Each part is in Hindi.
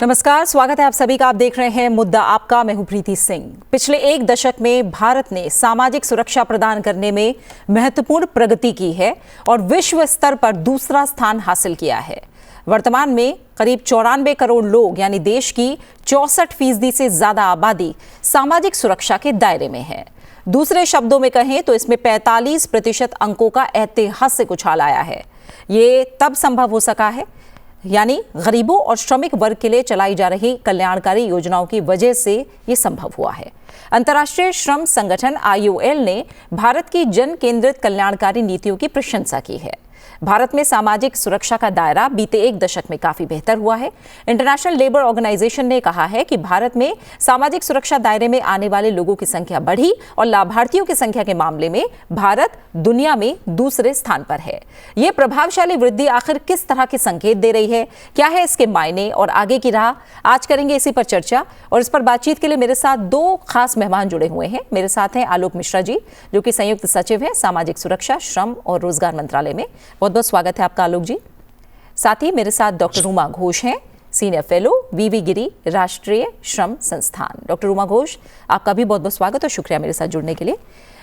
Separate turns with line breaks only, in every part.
नमस्कार, स्वागत है आप सभी का। आप देख रहे हैं मुद्दा आपका। मैं हूं प्रीति सिंह। पिछले एक दशक में भारत ने सामाजिक सुरक्षा प्रदान करने में महत्वपूर्ण प्रगति की है और विश्व स्तर पर दूसरा स्थान हासिल किया है। वर्तमान में करीब 94 करोड़ लोग यानी देश की 64% से ज्यादा आबादी सामाजिक सुरक्षा के दायरे में है। दूसरे शब्दों में कहें तो इसमें 45% अंकों का ऐतिहासिक उछाल आया है। ये तब संभव हो सका है यानी गरीबों और श्रमिक वर्ग के लिए चलाई जा रही कल्याणकारी योजनाओं की वजह से ये संभव हुआ है। अंतर्राष्ट्रीय श्रम संगठन ILO ने भारत की जन केंद्रित कल्याणकारी नीतियों की प्रशंसा की है। भारत में सामाजिक सुरक्षा का दायरा बीते एक दशक में काफी बेहतर हुआ है। इंटरनेशनल लेबर ऑर्गेनाइजेशन ने कहा है कि भारत में सामाजिक सुरक्षा दायरे में आने वाले लोगों की संख्या बढ़ी और लाभार्थियों की संख्या के मामले में भारत दुनिया में दूसरे स्थान पर है। यह प्रभावशाली वृद्धि आखिर किस तरह के संकेत दे रही है, क्या है इसके मायने और आगे की राह, आज करेंगे इसी पर चर्चा। और इस पर बातचीत के लिए मेरे साथ दो खास मेहमान जुड़े हुए हैं। मेरे साथ हैं आलोक मिश्रा जी, जो कि संयुक्त सचिव हैं सामाजिक सुरक्षा, श्रम और रोजगार मंत्रालय में। बहुत बहुत स्वागत है आपका आलोक जी। साथ ही मेरे साथ डॉक्टर रूमा घोष हैं, सीनियर फेलो, वीवी गिरी राष्ट्रीय श्रम संस्थान। डॉक्टर रूमा घोष, आपका भी बहुत बहुत स्वागत और शुक्रिया मेरे साथ जुड़ने के लिए।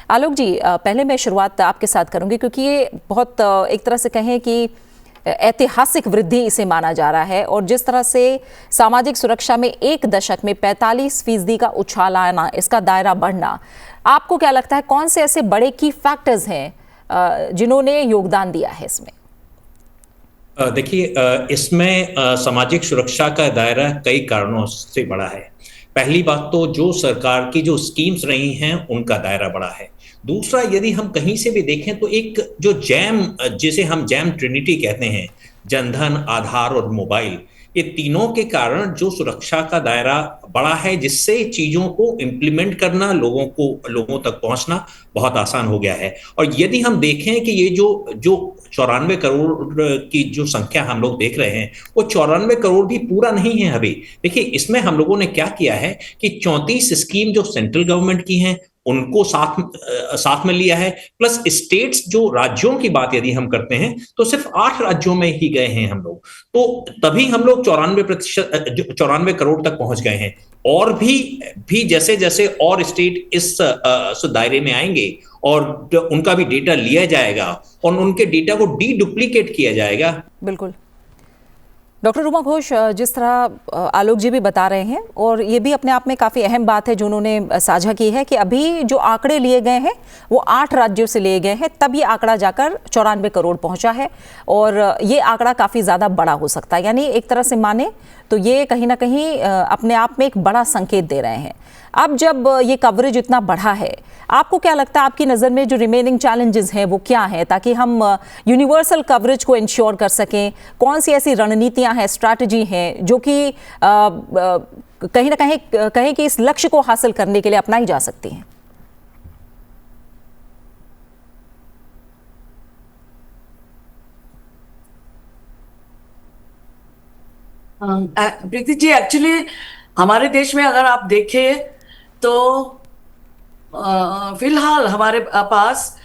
आलोक जी, पहले मैं शुरुआत आपके साथ करूंगी क्योंकि ये बहुत एक तरह से कहें कि ऐतिहासिक वृद्धि इसे माना जा रहा है और जिस तरह से सामाजिक सुरक्षा में एक दशक में 45% का उछाल आना, इसका दायरा बढ़ना, आपको क्या लगता है कौन से ऐसे बड़े की फैक्टर्स हैं जिन्होंने योगदान दिया है इसमें?
देखिए, इसमें सामाजिक सुरक्षा का दायरा कई कारणों से बड़ा है। पहली बात तो जो सरकार की जो स्कीम्स रही हैं उनका दायरा बड़ा है। दूसरा, यदि हम कहीं से भी देखें तो एक जो जिसे हम जैम ट्रिनिटी कहते हैं, जनधन, आधार और मोबाइल, ये तीनों के कारण जो सुरक्षा का दायरा बड़ा है, जिससे चीजों को इम्प्लीमेंट करना, लोगों तक पहुंचना बहुत आसान हो गया है। और यदि हम देखें कि ये जो 94 करोड़ की जो संख्या हम लोग देख रहे हैं, वो 94 करोड़ भी पूरा नहीं है अभी। देखिए, इसमें हम लोगों ने क्या किया है कि 34 स्कीम जो सेंट्रल गवर्नमेंट की हैं उनको साथ में लिया है, प्लस स्टेट्स जो राज्यों की बात यदि हम करते हैं तो सिर्फ 8 राज्यों में ही गए हैं हम लोग। तो तभी हम लोग 94 करोड़ तक पहुंच गए हैं। और भी जैसे जैसे और स्टेट इस दायरे में आएंगे और उनका भी डेटा लिया जाएगा और उनके डेटा को डुप्लीकेट किया जाएगा।
बिल्कुल। डॉक्टर रूमा घोष, जिस तरह आलोक जी भी बता रहे हैं और ये भी अपने आप में काफ़ी अहम बात है जो उन्होंने साझा की है कि अभी जो आंकड़े लिए गए हैं वो 8 राज्यों से लिए गए हैं, तब ये आंकड़ा जाकर 94 करोड़ पहुंचा है और ये आंकड़ा काफ़ी ज़्यादा बड़ा हो सकता है। यानी एक तरह से माने तो ये कहीं ना कहीं अपने आप में एक बड़ा संकेत दे रहे हैं। अब जब ये कवरेज इतना बढ़ा है, आपको क्या लगता है, आपकी नज़र में जो रिमेनिंग चैलेंजेस हैं वो क्या हैं ताकि हम यूनिवर्सल कवरेज को इंश्योर कर सकें? कौन सी ऐसी रणनीतियां हैं, स्ट्रैटेजी हैं जो कि कहीं ना कहीं कि इस लक्ष्य को हासिल करने के लिए अपनाई जा सकती हैं?
प्रीति जी, एक्चुअली हमारे देश में अगर आप देखें तो फिलहाल हमारे पास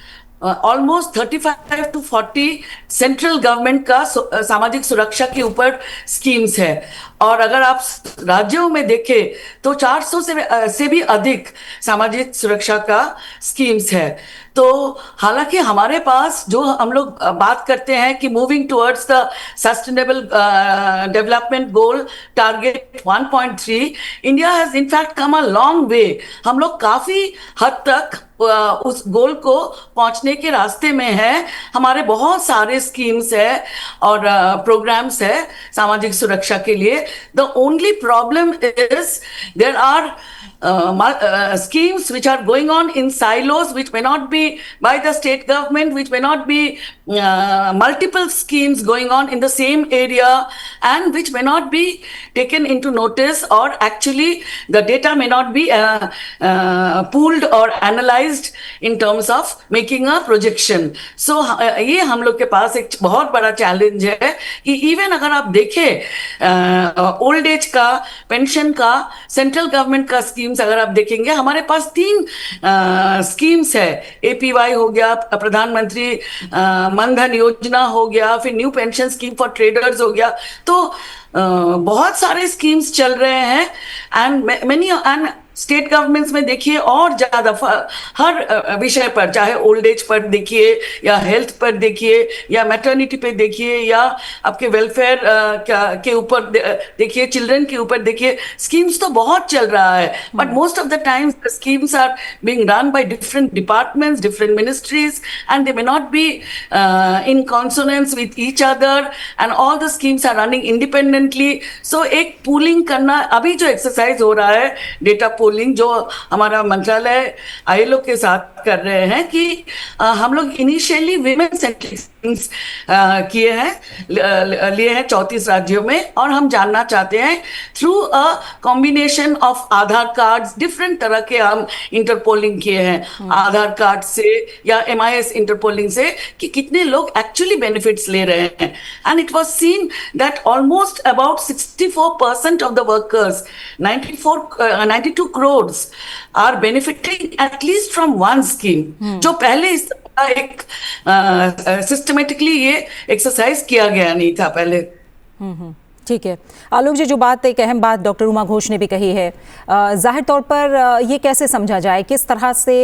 ऑलमोस्ट 35 to 40 सेंट्रल गवर्नमेंट का सामाजिक सुरक्षा के ऊपर स्कीम्स है। और अगर आप राज्यों में देखें तो 400 से भी अधिक सामाजिक सुरक्षा का स्कीम्स है। तो हालांकि हमारे पास जो हम लोग बात करते हैं कि moving towards the sustainable development goal target 1.3, India has in fact come a long way. हम लोग काफी हद तक उस गोल को पहुंचने के रास्ते में है। हमारे बहुत सारे स्कीम्स है और प्रोग्राम्स है सामाजिक सुरक्षा के लिए। The only problem is there are schemes which are going on in silos, which may not be by the state government, which may not be multiple schemes going on in the same area, and which may not be taken into notice, or actually the data may not be pooled or analyzed in terms of making a projection. So ये हम लोग के पास एक बहुत बड़ा चैलेंज है कि इवन अगर आप देखें ओल्ड एज का, पेंशन का, सेंट्रल गवर्नमेंट का स्कीम स्कीम्स अगर आप देखेंगे, हमारे पास 3 स्कीम्स है। एपीवाई हो गया, प्रधानमंत्री मनधन योजना हो गया, फिर new pension scheme for traders हो गया। तो बहुत सारे स्कीम्स चल रहे हैं, and many and state governments में देखिए और ज्यादा हर विषय पर, चाहे ओल्ड एज पर देखिए या हेल्थ पर देखिए या मैटरनिटी पे देखिए या आपके वेलफेयर के ऊपर देखिए, चिल्ड्रन के ऊपर देखिए, स्कीम्स तो बहुत चल रहा है। But most of the times the schemes are being run by different departments, different ministries, and they may not be in consonance with each other, and all the schemes are running independently. So एक पूलिंग करना, अभी जो एक्सरसाइज हो रहा है डेटा पोलिंग, जो हमारा मंत्रालय आईएलओ के साथ कर रहे हैं, कि हम लोग इनिशियली विमेन सेंट्रिक किए हैं, लिए हैं 34 राज्यों में, और हम जानना चाहते हैं through a combination of Aadhaar cards, different तरह के हम इंटरपोलिंग किए हैं आधार कार्ड से या MIS इंटरपोलिंग से, कि कितने लोग एक्चुअली बेनिफिट्स ले रहे हैं। And it was seen that almost about 64% of the workers, 92 crores are benefiting at least from one scheme, जो पहले इस तरह एक सिस्टमेटिकली ये एक्सरसाइज किया गया नहीं था पहले।
ठीक है आलोक जी, जो बात, एक अहम बात डॉक्टर उमा घोष ने भी कही है, जाहिर तौर पर ये कैसे समझा जाए, किस तरह से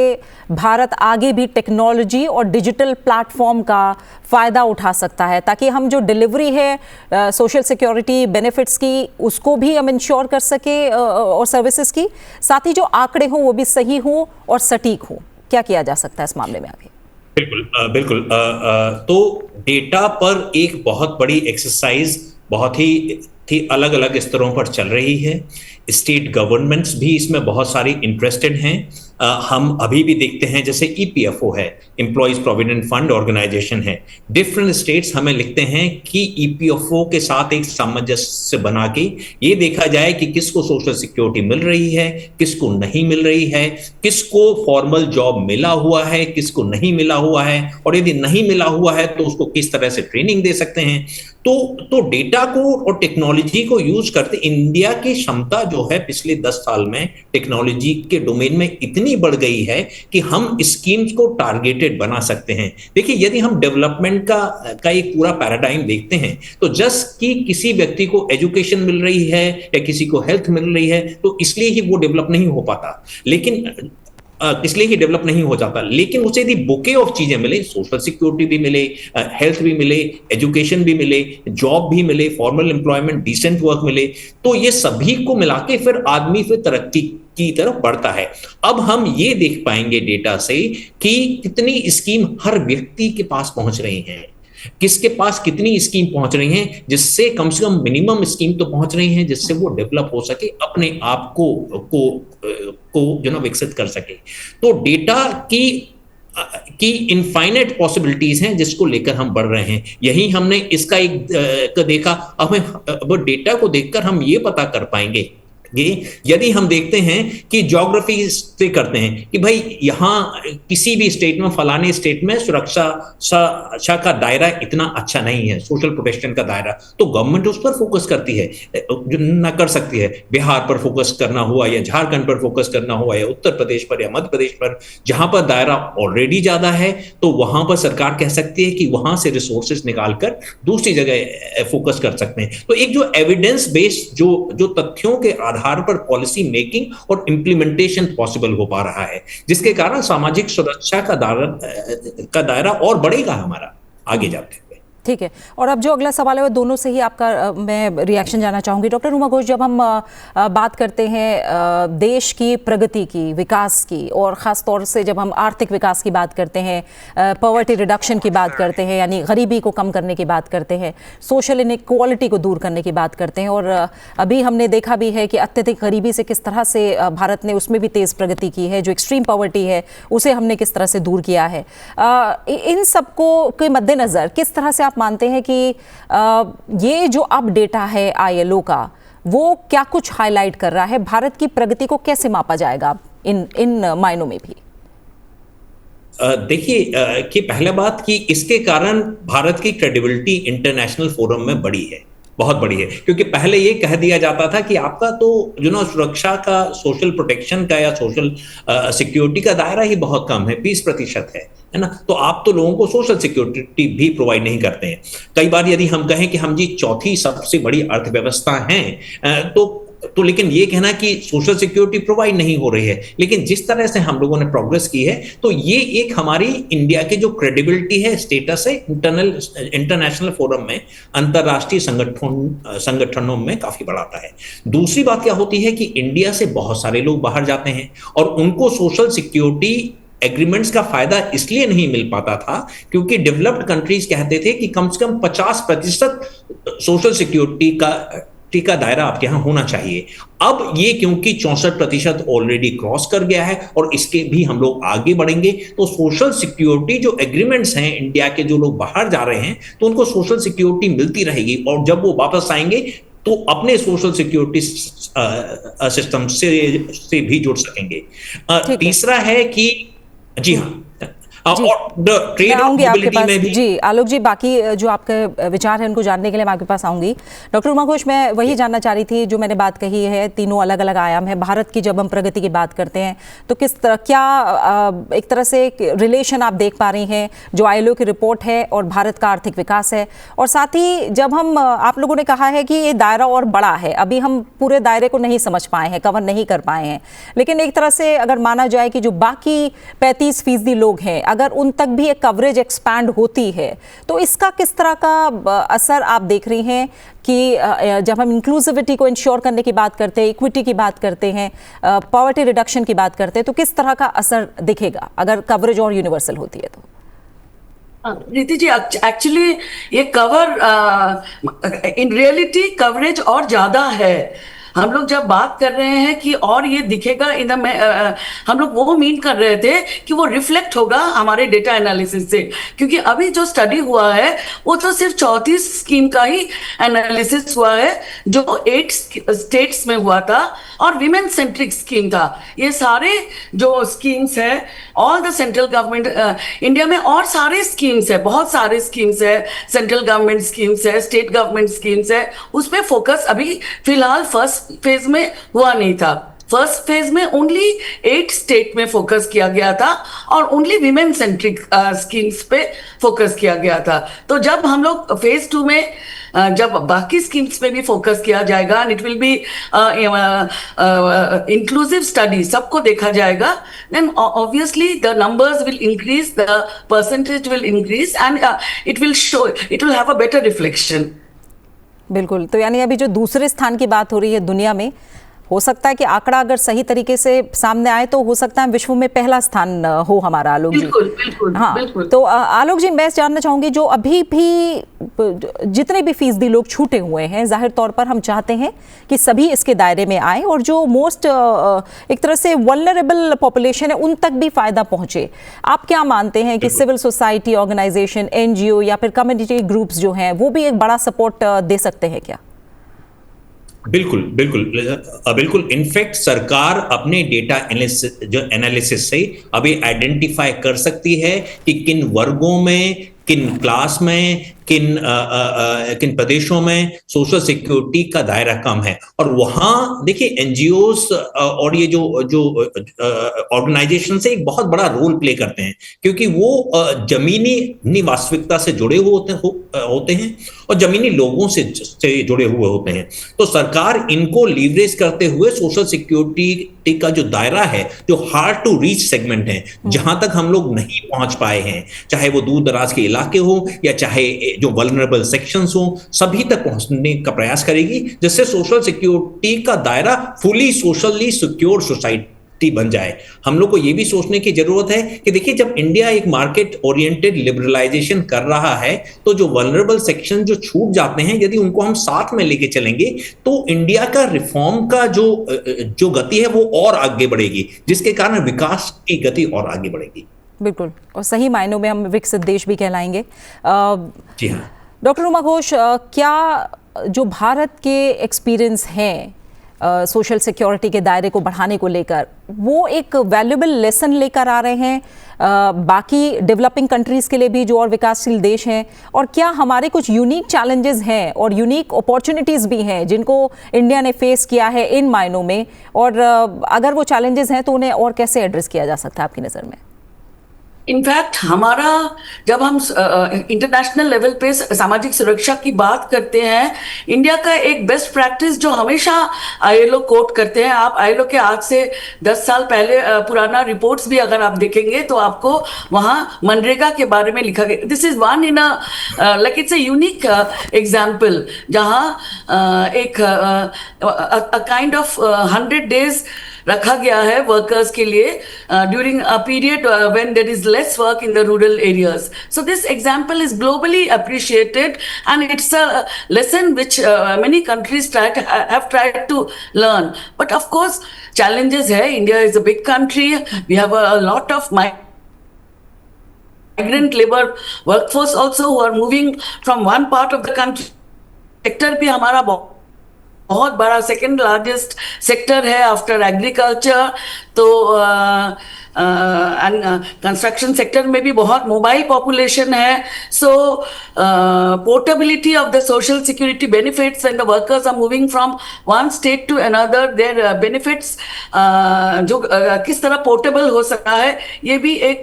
भारत आगे भी टेक्नोलॉजी और डिजिटल प्लेटफॉर्म का फ़ायदा उठा सकता है, ताकि हम जो डिलीवरी है सोशल सिक्योरिटी बेनिफिट्स की, उसको भी हम इंश्योर कर सके और सर्विसेज की, साथ ही जो आंकड़े हों वो भी सही हों और सटीक हों। क्या किया जा सकता है इस मामले में आगे?
बिल्कुल तो डेटा पर एक बहुत बड़ी एक्सरसाइज बहुत ही अलग अलग स्तरों पर चल रही है। स्टेट गवर्नमेंट्स भी इसमें बहुत सारी इंटरेस्टेड हैं। हम अभी भी देखते हैं, जैसे EPFO है, एम्प्लॉइज प्रोविडेंट फंड ऑर्गेनाइजेशन है, डिफरेंट स्टेट्स हमें लिखते हैं कि EPFO के साथ एक सामंजस्य बना के ये देखा जाए कि किसको सोशल सिक्योरिटी मिल रही है, किसको नहीं मिल रही है, किसको फॉर्मल जॉब मिला हुआ है, किसको नहीं मिला हुआ है, और यदि नहीं मिला हुआ है तो उसको किस तरह से ट्रेनिंग दे सकते हैं। तो डेटा को और टेक्नोलॉजी को यूज करते इंडिया की क्षमता जो है पिछले 10 साल में टेक्नोलॉजी के डोमेन में इतनी बढ़ गई है कि हम स्कीम्स को टारगेटेड बना सकते हैं। देखिए, यदि हम डेवलपमेंट का एक पूरा पैराडाइम देखते हैं, तो जस्ट कि किसी व्यक्ति को एजुकेशन मिल रही है या किसी को हेल्थ मिल रही है तो इसलिए ही वो डेवलप नहीं हो पाता, लेकिन इसलिए ही डेवलप नहीं हो जाता। लेकिन उसे यदि बुके ऑफ चीजें मिले, सोशल सिक्योरिटी भी मिले, हेल्थ भी मिले, एजुकेशन भी मिले, जॉब भी मिले, फॉर्मल एम्प्लॉयमेंट, डिसेंट वर्क मिले, तो ये सभी को मिला के फिर आदमी फिर तरक्की की तरफ बढ़ता है। अब हम ये देख पाएंगे डेटा से कि कितनी स्कीम हर व्यक्ति के पास पहुंच रही हैं, किसके पास कितनी स्कीम पहुंच रही हैं, जिससे कम से कम मिनिमम स्कीम तो पहुंच रही हैं जिससे वो डेवलप हो सके, अपने आप को जो ना विकसित कर सके। तो डेटा की इनफाइनाइट पॉसिबिलिटीज हैं जिसको लेकर हम बढ़ रहे हैं। यही हमने इसका एक देखा। अब डेटा को देखकर हम ये पता कर पाएंगे, यदि हम देखते हैं कि ज्योग्राफी से करते हैं कि भाई यहाँ किसी भी स्टेट में, फलाने स्टेट में सुरक्षा का दायरा इतना अच्छा नहीं है, सोशल प्रोटेक्शन का दायरा, तो गवर्नमेंट उस पर फोकस करती है, न कर सकती है। बिहार पर फोकस करना हुआ या झारखंड पर फोकस करना हुआ या उत्तर प्रदेश पर या मध्य प्रदेश पर, जहां पर दायरा ऑलरेडी ज्यादा है तो वहां पर सरकार कह सकती है कि वहां से रिसोर्सेज निकालकर दूसरी जगह फोकस कर सकते हैं। तो एक जो एविडेंस बेस्ड जो तथ्यों के आधार पर पॉलिसी मेकिंग और इंप्लीमेंटेशन पॉसिबल हो पा रहा है, जिसके कारण सामाजिक सुरक्षा का दायरा और बढ़ेगा हमारा आगे जाते हुए।
ठीक है, और अब जो अगला सवाल है वो दोनों से ही आपका मैं रिएक्शन जानना चाहूँगी। डॉक्टर उमा घोष, जब हम बात करते हैं देश की प्रगति की, विकास की, और ख़ास तौर से जब हम आर्थिक विकास की बात करते हैं, पॉवर्टी रिडक्शन की बात करते हैं, यानी गरीबी को कम करने की बात करते हैं, सोशल इनइक्वालिटी को दूर करने की बात करते हैं, और अभी हमने देखा भी है कि अत्यधिक गरीबी से किस तरह से भारत ने उसमें भी तेज़ प्रगति की है, जो एक्सट्रीम पॉवर्टी है उसे हमने किस तरह से दूर किया है। इन सबको के मद्देनज़र किस तरह से आप मानते हैं कि ये जो अब डेटा है ILO का, वो क्या कुछ हाईलाइट कर रहा है? भारत की प्रगति को कैसे मापा जाएगा इन मायनों में भी?
देखिए कि पहला बात कि इसके कारण भारत की क्रेडिबिलिटी इंटरनेशनल फोरम में बढ़ी है। बहुत बड़ी है, क्योंकि पहले ये कह दिया जाता था कि आपका तो सुरक्षा का, सोशल प्रोटेक्शन का या सोशल सिक्योरिटी का दायरा ही बहुत कम है, 20% है ना, तो आप तो लोगों को सोशल सिक्योरिटी भी प्रोवाइड नहीं करते हैं। कई बार यदि हम कहें कि हम जी चौथी सबसे बड़ी अर्थव्यवस्था हैं, तो लेकिन ये कहना कि सोशल सिक्योरिटी प्रोवाइड नहीं हो रही है, लेकिन जिस तरह से हम लोगों ने प्रोग्रेस की है, तो ये एक हमारी इंडिया की जो क्रेडिबिलिटी है, स्टेटस है, इंटरनेशनल फोरम में, अंतरराष्ट्रीय संगठनों में काफी बढ़ाता है। दूसरी बात क्या होती है कि इंडिया से बहुत सारे लोग बाहर जाते हैं और उनको सोशल सिक्योरिटी एग्रीमेंट्स का फायदा इसलिए नहीं मिल पाता था क्योंकि डेवलप्ड कंट्रीज कहते थे कि कम से कम 50% सोशल सिक्योरिटी का दायरा आपके यहां होना चाहिए। अब ये क्योंकि 64% ऑलरेडी क्रॉस कर गया है और इसके भी हम लोग आगे बढ़ेंगे, तो सोशल सिक्योरिटी जो एग्रीमेंट्स हैं, इंडिया के जो लोग बाहर जा रहे हैं तो उनको सोशल सिक्योरिटी मिलती रहेगी और जब वो वापस आएंगे तो अपने सोशल सिक्योरिटी सिस्टम से भी जुड़ सकेंगे। तीसरा है कि जी हाँ, और ट्रेड
आऊंगी आपके पास
में भी।
जी आलोक जी, बाकी जो आपके विचार हैं उनको जानने के लिए मैं आपके पास आऊंगी। डॉक्टर उमा घोष, मैं वही जानना चाह रही थी जो मैंने बात कही है, तीनों अलग अलग आयाम है भारत की। जब हम प्रगति की बात करते हैं तो किस तरह, क्या एक तरह से रिलेशन आप देख पा रही हैं जो ILO की रिपोर्ट है और भारत का आर्थिक विकास है, और साथ ही जब हम, आप लोगों ने कहा है कि ये दायरा और बड़ा है, अभी हम पूरे दायरे को नहीं समझ पाए हैं, कवर नहीं कर पाए हैं, लेकिन एक तरह से अगर माना जाए कि जो बाकी 35% लोग हैं, अगर उन तक भी एक कवरेज एक्सपैंड होती है तो इसका किस तरह का असर आप देख रही हैं कि जब हम इंक्लूसिविटी को इंश्योर करने की बात करते हैं, इक्विटी की बात करते हैं, पॉवर्टी रिडक्शन की बात करते हैं, तो किस तरह का असर दिखेगा अगर कवरेज और यूनिवर्सल होती है तो?
रीति जी, एक्चुअली ये कवर इन रियलिटी कवरेज और ज्यादा है। हम लोग जब बात कर रहे हैं कि और ये दिखेगा इन द, हम लोग वो मीन कर रहे थे कि वो रिफ्लेक्ट होगा हमारे डेटा एनालिसिस से, क्योंकि अभी जो स्टडी हुआ है वो तो सिर्फ 34 स्कीम का ही एनालिसिस हुआ है जो 8 स्टेट्स में हुआ था और विमेन सेंट्रिक स्कीम था। ये सारे जो स्कीम्स है, all the central government India में और सारे स्कीम्स है, बहुत सारे स्कीम्स है, सेंट्रल गवर्नमेंट स्कीम्स है, स्टेट गवर्नमेंट स्कीम्स है, उसमें फोकस अभी फिलहाल फर्स्ट फेज में हुआ नहीं था। फर्स्ट फेज में ओनली 8 स्टेट में फोकस किया गया था और ओनली विमेन सेंट्रिक स्कीम्स पे फोकस किया गया था। तो जब हम लोग फेज 2 में जब बाकी स्कीम्स पे भी फोकस किया जाएगा, it will be inclusive study, सबको देखा जाएगा, then obviously the numbers will increase, the percentage will increase and it will show, it will have a better reflection.
बिल्कुल, तो यानी अभी जो दूसरे स्थान की बात हो रही है दुनिया में, हो सकता है कि आंकड़ा अगर सही तरीके से सामने आए तो हो सकता है विश्व में पहला स्थान हो हमारा। आलोक जी,
बिल्कुल,
हाँ,
बिल्कुल।
तो आलोक जी, मैं जानना चाहूंगी जो अभी भी जितने भी फीसदी लोग छूटे हुए हैं, जाहिर तौर पर हम चाहते हैं कि सभी इसके दायरे में आए और जो मोस्ट एक तरह से वल्नरेबल पॉपुलेशन है उन तक भी फायदा पहुंचे। आप क्या मानते हैं कि सिविल सोसाइटी ऑर्गेनाइजेशन, NGO या फिर कम्युनिटी ग्रुप्स जो हैं वो भी एक बड़ा सपोर्ट दे सकते हैं क्या?
बिल्कुल बिल्कुल बिल्कुल। इनफैक्ट सरकार अपने डेटा एनालिसिस से अभी आइडेंटिफाई कर सकती है कि किन वर्गों में, किन क्लास में, किन प्रदेशों में सोशल सिक्योरिटी का दायरा कम है। और वहां देखिए NGOs और ये जो ऑर्गेनाइजेशन से एक बहुत बड़ा रोल प्ले करते हैं, क्योंकि वो जमीनी वास्तविकता से जुड़े हुए होते हैं और जमीनी लोगों से जुड़े हुए होते हैं। तो सरकार इनको लीवरेज करते हुए सोशल सिक्योरिटी का जो दायरा है, जो हार्ड टू रीच सेगमेंट है, जहां तक हम लोग नहीं पहुंच पाए हैं, चाहे वो दूर दराज के इलाके हो या चाहे जो वल्नरेबल सेक्शंस हो, सभी तक पहुंचने का प्रयास करेगी, जिससे सोशल सिक्योरिटी का दायरा फुली सोशली सिक्योर सोसाइटी बन जाए। हम लोग को यह भी सोचने की जरूरत है कि देखिए, जब इंडिया एक मार्केट ओरिएंटेड लिबरलाइजेशन कर रहा है तो जो वल्नरेबल सेक्शन जो छूट जाते हैं, यदि उनको हम साथ में लेके चलेंगे तो इंडिया का रिफॉर्म का जो गति है वो और आगे बढ़ेगी, जिसके कारण विकास की गति और आगे बढ़ेगी।
बिल्कुल, और सही मायनों में हम विकसित देश भी कहलाएंगे।
जी हाँ
डॉक्टर उमा घोष, क्या जो भारत के एक्सपीरियंस हैं सोशल सिक्योरिटी के दायरे को बढ़ाने को लेकर, वो एक वैल्यूएबल लेसन लेकर आ रहे हैं बाकी डेवलपिंग कंट्रीज़ के लिए भी जो और विकासशील देश हैं? और क्या हमारे कुछ यूनिक चैलेंजेस हैं और यूनिक अपॉर्चुनिटीज़ भी हैं जिनको इंडिया ने फेस किया है इन मायनों में, और अगर वो चैलेंजेस हैं तो उन्हें और कैसे एड्रेस किया जा सकता है आपकी नज़र में?
इनफैक्ट हमारा, जब हम इंटरनेशनल लेवल पे सामाजिक सुरक्षा की बात करते हैं, इंडिया का एक बेस्ट प्रैक्टिस जो हमेशा आईएलओ कोट करते हैं, आप आईएलओ के आज से 10 साल पहले पुराना रिपोर्ट्स भी अगर आप देखेंगे तो आपको वहाँ मनरेगा के बारे में लिखा गया। This is one in like it's a unique example, जहाँ एक काइंड ऑफ 100 days रखा गया है वर्कर्स के लिए during a period when there is less work in the rural areas. So this example is globally appreciated and it's a lesson which many countries have tried to learn. But of course challenges है. India is a big country. We have a lot of migrant labor workforce also who are moving from one part of the country. Sector भी हमारा बहुत बड़ा सेकेंड लार्जेस्ट सेक्टर है आफ्टर एग्रीकल्चर. तो कंस्ट्रक्शन सेक्टर में भी बहुत मोबाइल पॉपुलेशन है. So portability of the social security benefits and the workers are moving from one state to another, their benefits जो किस तरह पोर्टेबल हो सकता है, ये भी एक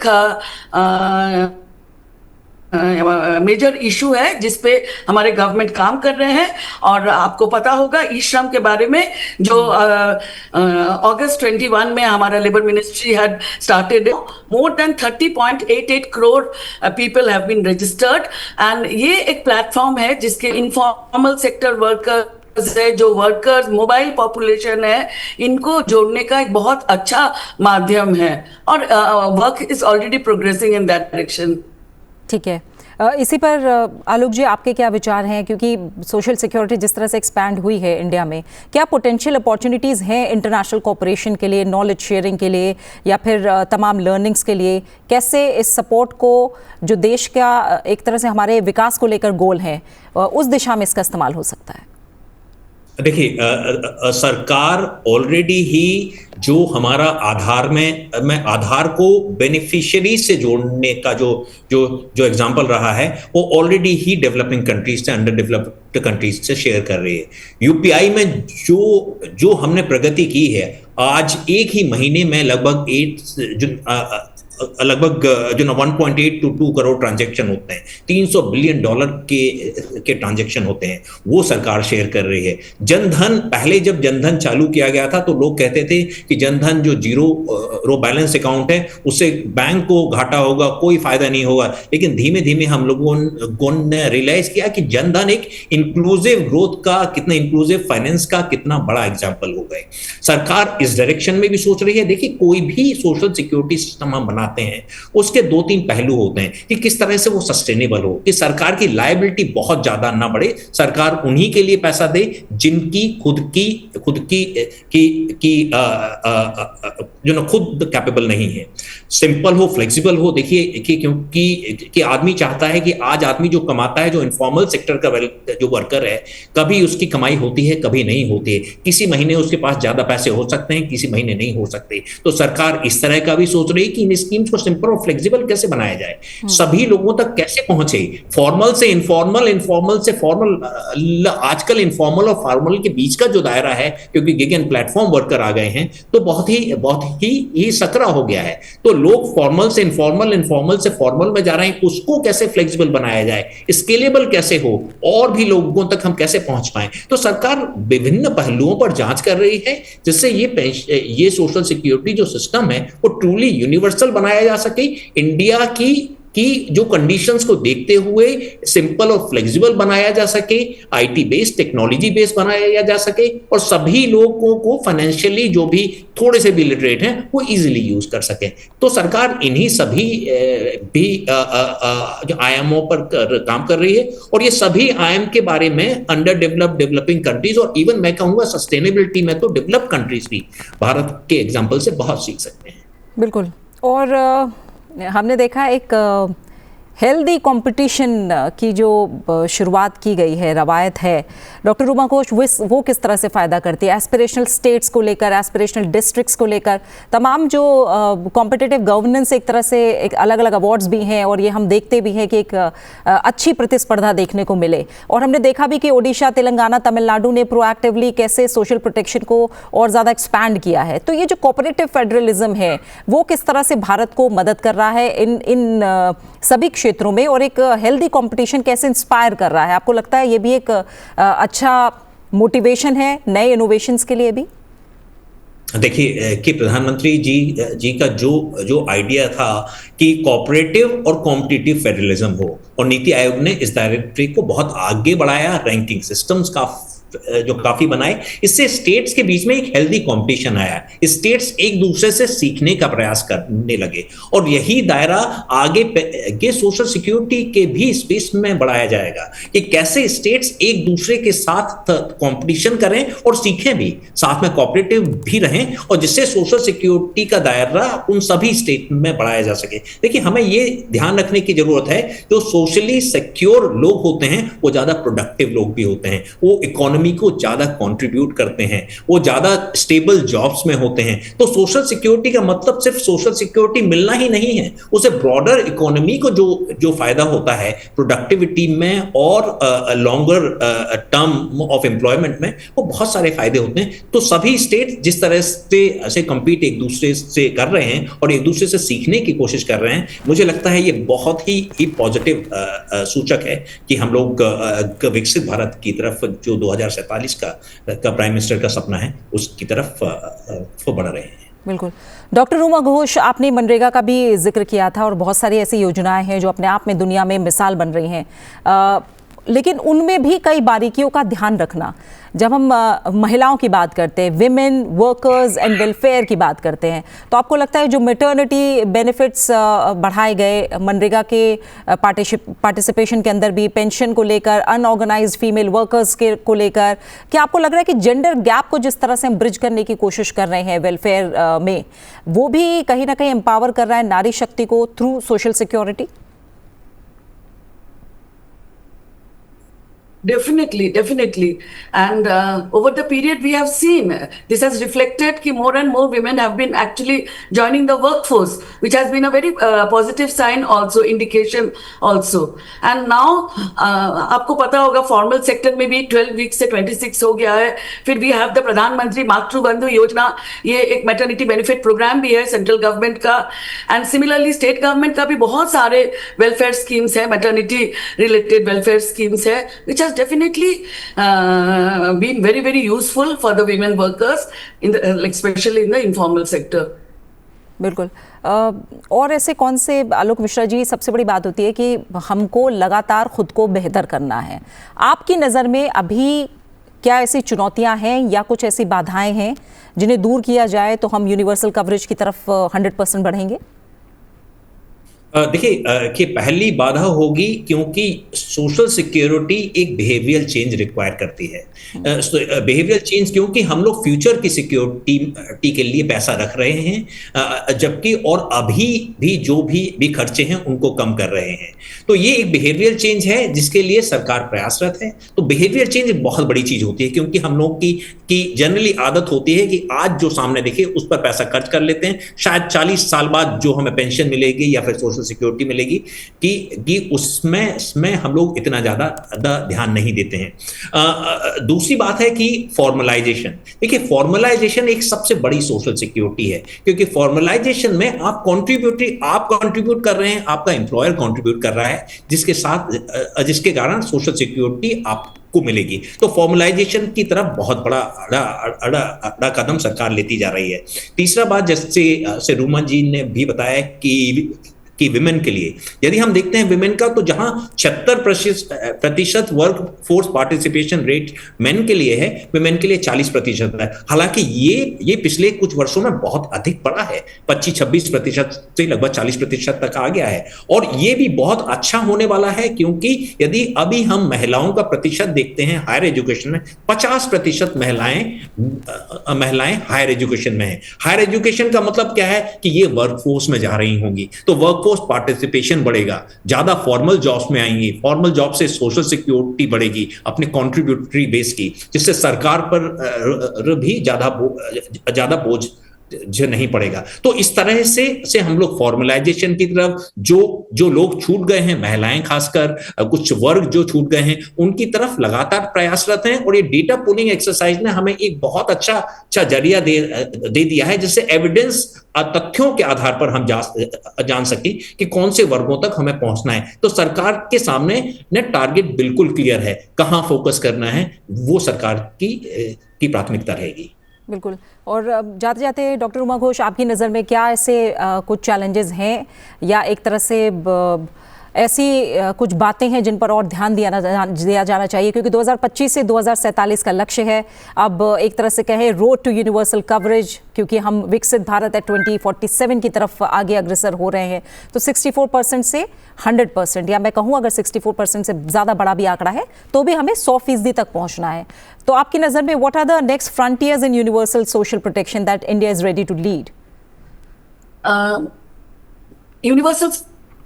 मेजर इशू है जिसपे हमारे गवर्नमेंट काम कर रहे हैं. और आपको पता होगा ई श्रम के बारे में, जो अगस्त 21 में हमारा labour ministry had started. More than 30.88 crore people have been registered. And ये एक प्लेटफॉर्म है जिसके इनफॉर्मल सेक्टर वर्कर है, जो वर्कर्स मोबाइल पॉपुलेशन है, इनको जोड़ने का एक बहुत अच्छा माध्यम है. और work is already progressing in that direction.
ठीक है. इसी पर आलोक जी, आपके क्या विचार हैं? क्योंकि सोशल सिक्योरिटी जिस तरह से एक्सपैंड हुई है इंडिया में, क्या पोटेंशियल अपॉर्चुनिटीज़ हैं इंटरनेशनल कोऑपरेशन के लिए, नॉलेज शेयरिंग के लिए, या फिर तमाम लर्निंग्स के लिए? कैसे इस सपोर्ट को, जो देश का एक तरह से हमारे विकास को लेकर गोल है, उस दिशा में इसका इस्तेमाल हो सकता है?
देखिए, सरकार ऑलरेडी ही जो हमारा आधार में आधार को बेनिफिशियरी से जोड़ने का जो एग्जांपल रहा है, वो ऑलरेडी ही डेवलपिंग कंट्रीज से, अंडर डेवलप्ड कंट्रीज से शेयर कर रही है. यूपीआई में जो हमने प्रगति की है, आज एक ही महीने में लगभग 1.8 to 2 करोड़ ट्रांजैक्शन होते हैं, $300 बिलियन के ट्रांजैक्शन होते हैं, वो सरकार शेयर कर रही है. जनधन, पहले जब जनधन चालू किया गया था तो लोग कहते थे कि जनधन जो रो बैलेंस अकाउंट है उससे बैंक को घाटा होगा, कोई फायदा नहीं होगा. लेकिन धीमे धीमे हम लोगों ने रियलाइज किया कि जनधन एक इंक्लूसिव ग्रोथ का, कितना इंक्लूसिव फाइनेंस का कितना बड़ा एग्जाम्पल हो गए. सरकार इस डायरेक्शन में भी सोच रही है. देखिए, कोई भी सोशल सिक्योरिटी सिस्टम हम बनाते हैं, उसके 2-3 पहलू होते हैं कि किस तरह से वो सस्टेनेबल हो, कि सरकार की लायबिलिटी बहुत ज्यादा ना बढ़े, सरकार उन्हीं के लिए पैसा दे जिनकी खुद कैपेबल नहीं है, सिंपल हो, फ्लेक्सिबल हो. देखिए क्योंकि आदमी चाहता है कि आज आदमी जो कमाता है, जो इनफॉर्मल सेक्टर का जो वर्कर है, कभी उसकी कमाई होती है, कभी नहीं होती है. किसी महीने उसके पास ज्यादा पैसे हो सकते हैं, किसी महीने नहीं हो सकते. तो सरकार इस तरह का भी सोच रही है कि इन स्कीम्स को सिंपल और फ्लेक्सिबल कैसे बनाया जाए, सभी लोगों तक कैसे पहुंचे, फॉर्मल से इनफॉर्मल, इनफॉर्मल से फॉर्मल. आजकल इनफॉर्मल और फॉर्मल के बीच का जो दायरा है, क्योंकि गिग एंड प्लेटफॉर्म वर्कर आ गए हैं, तो बहुत ही सकरा हो गया है. तो लोग फॉर्मल से इनफॉर्मल, इनफॉर्मल से फॉर्मल में जा रहे हैं. उसको कैसे फ्लेक्सिबल बनाया जाए, स्केलेबल कैसे हो, और भी लोगों तक हम कैसे पहुंच पाए. तो सरकार विभिन्न पहलुओं पर जांच कर रही है, जिससे ये सोशल सिक्योरिटी जो सिस्टम है वो ट्रूली यूनिवर्सल बनाया जा सके. इंडिया की जो कंडीशंस को देखते हुए सिंपल और फ्लेक्सिबल बनाया जा सके, आईटी बेस्ड, टेक्नोलॉजी बेस्ड बनाया जा सके, और सभी लोगों को फाइनेंशियली जो भी थोड़े से भी लिटरेट हैं वो इजीली यूज कर सके. तो सरकार इन्हीं सभी भी जो आयामों पर काम कर रही है, और ये सभी आयाम के बारे में अंडर डेवलपिंग कंट्रीज, और इवन मैं कहूंगा सस्टेनेबिलिटी में तो डेवलप कंट्रीज भी भारत के एग्जाम्पल से बहुत सीख सकते हैं.
बिल्कुल. और हमने देखा एक हेल्दी कंपटीशन की जो शुरुआत की गई है, रवायत है, डॉक्टर रूमा घोष, वो किस तरह से फ़ायदा करती है? एस्पिरेशनल स्टेट्स को लेकर, एस्पिरेशनल डिस्ट्रिक्ट्स को लेकर, तमाम जो कॉम्पिटिटिव गवर्नेंस, एक तरह से एक अलग अलग अवार्ड्स भी हैं और ये हम देखते भी हैं कि एक अच्छी प्रतिस्पर्धा देखने को मिले। और हमने देखा भी कि ओडिशा, तेलंगाना, तमिलनाडु ने प्रोएक्टिवली कैसे सोशल प्रोटेक्शन को और ज़्यादा एक्सपैंड किया है। तो ये जो कोऑपरेटिव फेडरलिज्म है वो किस तरह से भारत को मदद कर रहा है इन सभी क्षेत्रों में, और एक हेल्दी कंपटीशन कैसे इंस्पायर कर रहा है? आपको लगता है ये भी एक अच्छा मोटिवेशन है नए इनोवेशंस के लिए भी?
देखिए कि प्रधानमंत्री जी का जो आइडिया था कि कोऑपरेटिव और कॉम्पिटिटिव फेडरलिज्म हो, और नीति आयोग ने इस डायरेक्टरी को बहुत आगे बढ़ाया, रैंकिंग सिस्टम्स का जो काफी बनाए, इससे स्टेट्स के बीच में एक हेल्दी कंपटीशन आया, स्टेट्स एक दूसरे से सीखने का प्रयास करने लगे, और यही दायरा आगे के सोशल सिक्योरिटी के भी स्पेस में बढ़ाया जाएगा कि कैसे स्टेट्स एक दूसरे के साथ कंपटीशन करें और सीखें भी, साथ में कोऑपरेटिव भी रहें, और जिससे सोशल सिक्योरिटी का दायरा उन सभी स्टेट में बढ़ाया जा सके। देखिए, हमें ये ध्यान रखने की जरूरत है, जो सोशली सिक्योर लोग होते हैं वो ज्यादा प्रोडक्टिव लोग भी होते हैं, वो इकोनॉमी को ज्यादा कंट्रीब्यूट करते हैं, वो ज्यादा स्टेबल जॉब्स में होते हैं। तो सोशल सिक्योरिटी का मतलब सिर्फ सोशल सिक्योरिटी मिलना ही नहीं है, उसे ब्रॉडर इकोनॉमी को जो फायदा होता है प्रोडक्टिविटी में और लॉन्गर टर्म ऑफ एम्प्लॉयमेंट में, वो बहुत सारे फायदे होते हैं। तो सभी स्टेट जिस तरह से कंपीट एक दूसरे से कर रहे हैं और एक दूसरे से सीखने की कोशिश कर रहे हैं, मुझे लगता है ये बहुत ही पॉजिटिव सूचक है कि हम लोग विकसित भारत की तरफ, जो 2047 का प्राइम मिनिस्टर का सपना है, उसकी तरफ बढ़ रहे हैं।
बिल्कुल। डॉक्टर रूमा घोष, आपने मनरेगा का भी जिक्र किया था और बहुत सारी ऐसी योजनाएं हैं जो अपने आप में दुनिया में मिसाल बन रही हैं, लेकिन उनमें भी कई बारीकियों का ध्यान रखना। जब हम महिलाओं की बात करते हैं, विमेन वर्कर्स एंड वेलफेयर की बात करते हैं, तो आपको लगता है जो मैटरनिटी बेनिफिट्स बढ़ाए गए मनरेगा के पार्टिसिपेशन के अंदर भी, पेंशन को लेकर, अनऑर्गेनाइज्ड फीमेल वर्कर्स के को लेकर, क्या आपको लग रहा है कि जेंडर गैप को जिस तरह से हम ब्रिज करने की कोशिश कर रहे हैं वेलफेयर में, वो भी कहीं ना कहीं एम्पावर कर रहा है नारी शक्ति को through social security?
Definitely. And over the period we have seen, this has reflected that more and more women have been actually joining the workforce, which has been a very positive sign also, indication also. And now, आपको पता होगा formal sector में भी 12 weeks से 26 हो गया है. फिर we have the प्रधानमंत्री मातृ बंधु योजना, ये एक maternity benefit program भी है central government का. And similarly state government का भी बहुत सारे welfare schemes है, maternity related welfare schemes है, which has definitely been very useful for the women workers in the especially in the informal sector.
बिल्कुल। और ऐसे कौन से, आलोक मिश्रा जी, सबसे बड़ी बात होती है कि हमको लगातार खुद को बेहतर करना है। आपकी नज़र में अभी क्या ऐसी चुनौतियां हैं या कुछ ऐसी बाधाएं हैं जिन्हें दूर किया जाए तो हम यूनिवर्सल कवरेज की तरफ 100% बढ़ेंगे?
देखिए कि पहली बाधा होगी क्योंकि सोशल सिक्योरिटी एक बिहेवियरल चेंज रिक्वायर करती है। बिहेवियरल चेंज क्योंकि हम लोग फ्यूचर की सिक्योरिटी के लिए पैसा रख रहे हैं, जबकि और अभी भी जो भी खर्चे हैं उनको कम कर रहे हैं। तो ये एक बिहेवियरल चेंज है जिसके लिए सरकार प्रयासरत है। तो बिहेवियर चेंज एक बहुत बड़ी चीज होती है क्योंकि हम लोग की जनरली आदत होती है कि आज जो सामने दिखे उस पर पैसा खर्च कर लेते हैं, शायद 40 साल बाद जो हमें पेंशन मिलेगी या फिर सोशल सिक्योरिटी मिलेगी कि उसमें हम लोग इतना ज्यादा ध्यान नहीं देते हैं। दूसरी बात है कि फॉर्मलाइजेशन। देखिए, फॉर्मलाइजेशन एक सबसे बड़ी सोशल सिक्योरिटी है क्योंकि फॉर्मलाइजेशन में आप कंट्रीब्यूट कर रहे हैं, आपका एम्प्लॉयर कंट्रीब्यूट कर रहा है, जिसके कारण सोशल सिक्योरिटी आपको मिलेगी। तो फॉर्मलाइजेशन की तरफ बहुत बड़ा कदम सरकार लेती जा रही है। तीसरा बात, जैसे रूमा जी ने भी बताया कि विमेन के लिए यदि हम देखते हैं विमेन का, तो जहां 76% work force participation rate main के लिए है, विमेन के लिए 40% है। हालांकि ये पिछले कुछ वर्षों में बहुत अधिक बढ़ा है, 25-26% से लगभग 40% तक आ गया है। और ये भी बहुत अच्छा होने वाला है क्योंकि यदि अभी हम महिलाओं का प्रतिशत देखते हैं हायर एजुकेशन में, 50% महिलाएं हायर एजुकेशन में है। हायर एजुकेशन का मतलब क्या है कि ये वर्कफोर्स में जा रही होंगी। तो वर्कफोर्स वर्कफोर्स पार्टिसिपेशन बढ़ेगा, ज्यादा फॉर्मल जॉब्स में आएंगी, फॉर्मल जॉब से सोशल सिक्योरिटी बढ़ेगी अपने कॉन्ट्रीब्यूटरी बेस की, जिससे सरकार पर भी ज्यादा बोझ जो नहीं पड़ेगा। तो इस तरह से हम लोग फॉर्मलाइजेशन की तरफ, जो लोग छूट गए हैं, महिलाएं खासकर, कुछ वर्ग जो छूट गए हैं, उनकी तरफ लगातार प्रयासरत हैं। और ये डेटा पुलिंग एक्सरसाइज ने हमें एक बहुत अच्छा जरिया दे दिया है, जिससे एविडेंस, तथ्यों के आधार पर हम जान सके कि कौन से वर्गों तक हमें पहुंचना है। तो सरकार के सामने ने टारगेट बिल्कुल क्लियर है, कहां फोकस करना है, वो सरकार की प्राथमिकता रहेगी।
बिल्कुल। और जाते जाते डॉक्टर उमा घोष, आपकी नज़र में क्या ऐसे कुछ चैलेंजेस हैं या एक तरह से ऐसी कुछ बातें हैं जिन पर और ध्यान दिया जाना चाहिए? क्योंकि 2025 से 2047 का लक्ष्य है। अब एक तरह से कहें रोड टू यूनिवर्सल कवरेज, क्योंकि हम विकसित भारत है 2047 की तरफ आगे अग्रसर हो रहे हैं। तो 64% से 100%, या मैं कहूँ अगर 64% से ज़्यादा बड़ा भी आंकड़ा है तो भी हमें 100% तक पहुँचना है। तो आपकी नज़र में what are the next frontiers in universal social protection that India is ready to lead?
Universal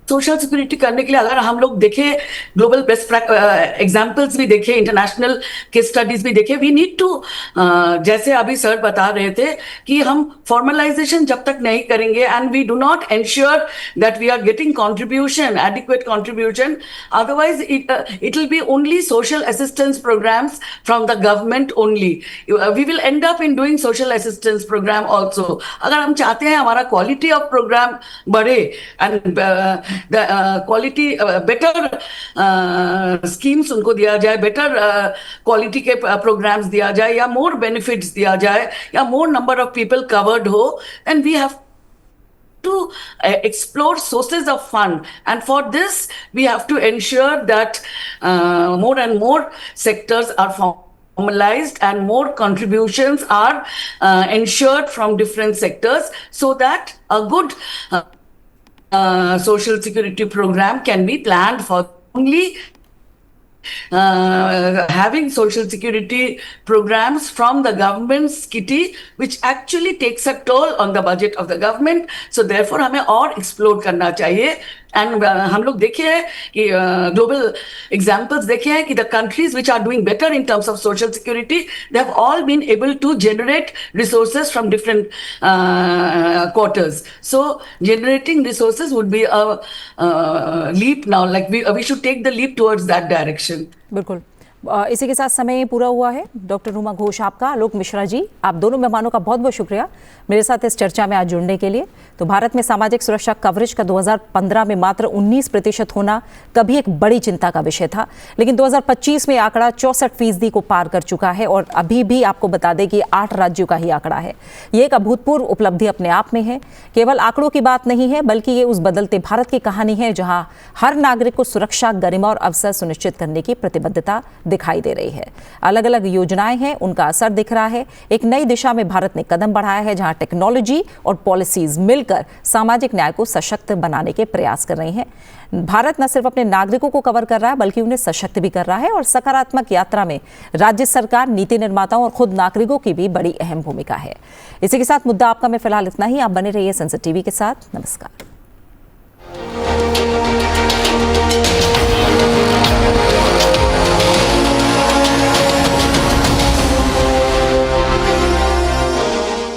social security करने के लिए अगर हम लोग देखें, ग्लोबल बेस्ट एग्जांपल्स भी देखें, इंटरनेशनल केस स्टडीज भी देखें, वी नीड टू, जैसे अभी सर बता रहे थे कि हम फॉर्मलाइजेशन जब तक नहीं करेंगे and we do not ensure that we are getting contribution, adequate contribution, otherwise it will be only social assistance programmes from the government only. We will end up in doing social assistance programme also. अगर हम चाहते हैं हमारा क्वालिटी ऑफ प्रोग्राम बढ़े and the quality better schemes उनको दिया जाए, better quality के programs दिया जाए, या more benefits दिया जाए, या more number of people covered हो, and we have to explore sources of fund, and for this we have to ensure that more and more sectors are formalized and more contributions are ensured from different sectors, so that a good social security program can be planned for. Only having social security programs from the government's kitty, which actually takes a toll on the budget of the government. So therefore हमें और explore करना चाहिए. एंड हम लोग देखे हैं कि ग्लोबल एग्जाम्पल्स देखे हैं कि the countries which are doing better in terms of social security, they have all been able to generate resources from different quarters. So generating resources would be a leap now, like we should take the leap towards that direction.
बिल्कुल। इसी के साथ समय पूरा हुआ है। डॉक्टर उमा घोष आपका, आलोक मिश्रा जी, आप दोनों मेहमानों का बहुत बहुत शुक्रिया मेरे साथ इस चर्चा में आज जुड़ने के लिए। तो भारत में सामाजिक सुरक्षा कवरेज का 2015 में मात्र 19% होना कभी एक बड़ी चिंता का विषय था, लेकिन 2025 में आंकड़ा 64% को पार कर चुका है। और अभी भी आपको बता दें कि 8 राज्यों का ही आंकड़ा है। ये एक अभूतपूर्व उपलब्धि अपने आप में है। केवल आंकड़ों की बात नहीं है, बल्कि ये उस बदलते भारत की कहानी है जहां हर नागरिक को सुरक्षा, गरिमा और अवसर सुनिश्चित करने की प्रतिबद्धता दिखाई दे रही है। अलग अलग योजनाएं हैं, उनका असर दिख रहा है। एक नई दिशा में भारत ने कदम बढ़ाया है, जहां टेक्नोलॉजी और पॉलिसीज मिलकर सामाजिक न्याय को सशक्त बनाने के प्रयास कर रही हैं। भारत न सिर्फ अपने नागरिकों को कवर कर रहा है, बल्कि उन्हें सशक्त भी कर रहा है। और सकारात्मक यात्रा में राज्य सरकार, नीति निर्माताओं और खुद नागरिकों की भी बड़ी अहम भूमिका है। इसी के साथ मुद्दा आपका में फिलहाल इतना ही। आप बने रहिए संसद टीवी के साथ। नमस्कार।